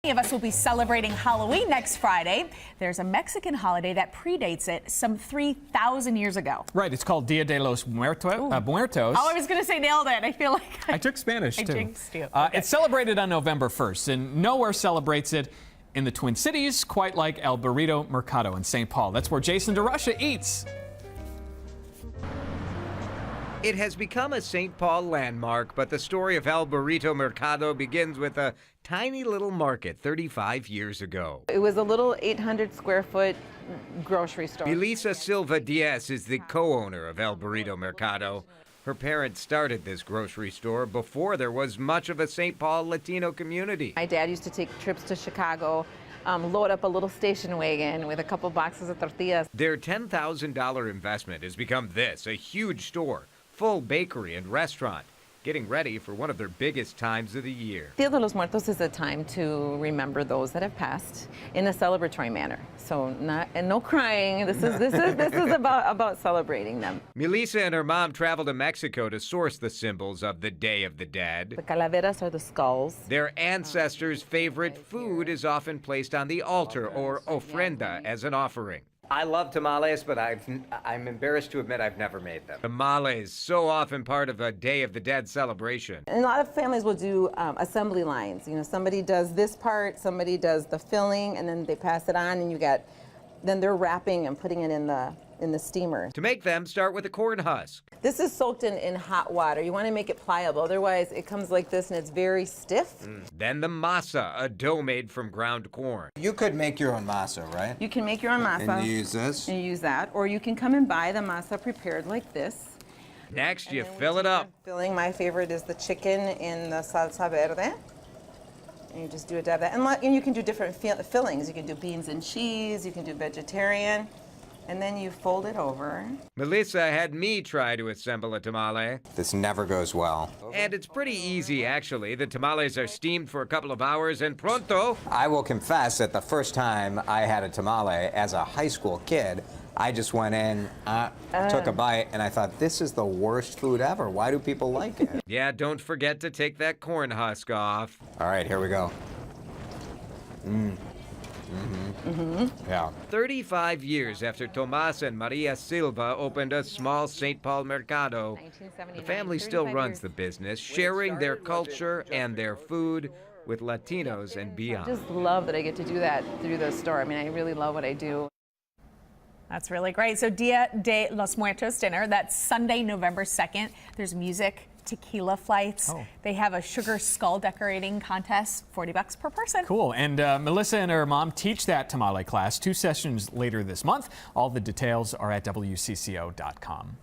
Many of us will be celebrating Halloween next Friday. There's a Mexican holiday that predates it some 3,000 years ago. Right, it's called Dia de los Muertos. Oh, I was going to say nailed it. I feel like I took Spanish, too. Jinxed you. Okay. It's celebrated on November 1st, and nowhere celebrates it in the Twin Cities quite like El Burrito Mercado in St. Paul. That's where Jason DeRusha eats. It has become a St. Paul landmark, but the story of El Burrito Mercado begins with a tiny little market 35 years ago. It was a little 800 square foot grocery store. Melissa Silva Diaz is the co-owner of El Burrito Mercado. Her parents started this grocery store before there was much of a St. Paul Latino community. My dad used to take trips to Chicago, load up a little station wagon with a couple boxes of tortillas. Their $10,000 investment has become this, a huge store, full bakery and restaurant, getting ready for one of their biggest times of the year. Dia de los Muertos is a time to remember those that have passed in a celebratory manner. So no crying. This is about celebrating them. Melissa and her mom traveled to Mexico to source the symbols of the Day of the Dead. The calaveras are the skulls. Their ancestors' favorite food is often placed on the altar or ofrenda as an offering. I love tamales, but I'm embarrassed to admit I've never made them. Tamales, so often part of a Day of the Dead celebration. And a lot of families will do assembly lines. You know, somebody does this part, somebody does the filling, and then they pass it on, and then they're wrapping and putting it in the steamer. To make them, start with a corn husk. This is soaked in hot water. You want to make it pliable, otherwise it comes like this and it's very stiff. Then the masa, a dough made from ground corn. You could make your own masa, right? You can make your own masa. And you use this? And you use that, or you can come and buy the masa prepared like this. Next, you fill it up. Filling, my favorite is the chicken in the salsa verde. And you just do a dab of that. And you can do different fillings. You can do beans and cheese, you can do vegetarian. And then you fold it over. Melissa had me try to assemble a tamale. This never goes well. And it's pretty easy, actually. The tamales are steamed for a couple of hours and pronto. I will confess that the first time I had a tamale as a high school kid, I just went in, took a bite, and I thought, this is the worst food ever. Why do people like it? Yeah, don't forget to take that corn husk off. All right, here we go. Yeah. 35 years after Tomas and Maria Silva opened a small St. Paul Mercado, the family still runs the business, sharing their culture and their food with Latinos and beyond. I just love that I get to do that through the store. I mean, I really love what I do. That's really great. So Dia de los Muertos dinner, that's Sunday, November 2nd. There's music, tequila flights. They have a sugar skull decorating contest, $40 per person. Cool. And Melissa and her mom teach that tamale class 2 sessions later this month. All the details are at WCCO.com.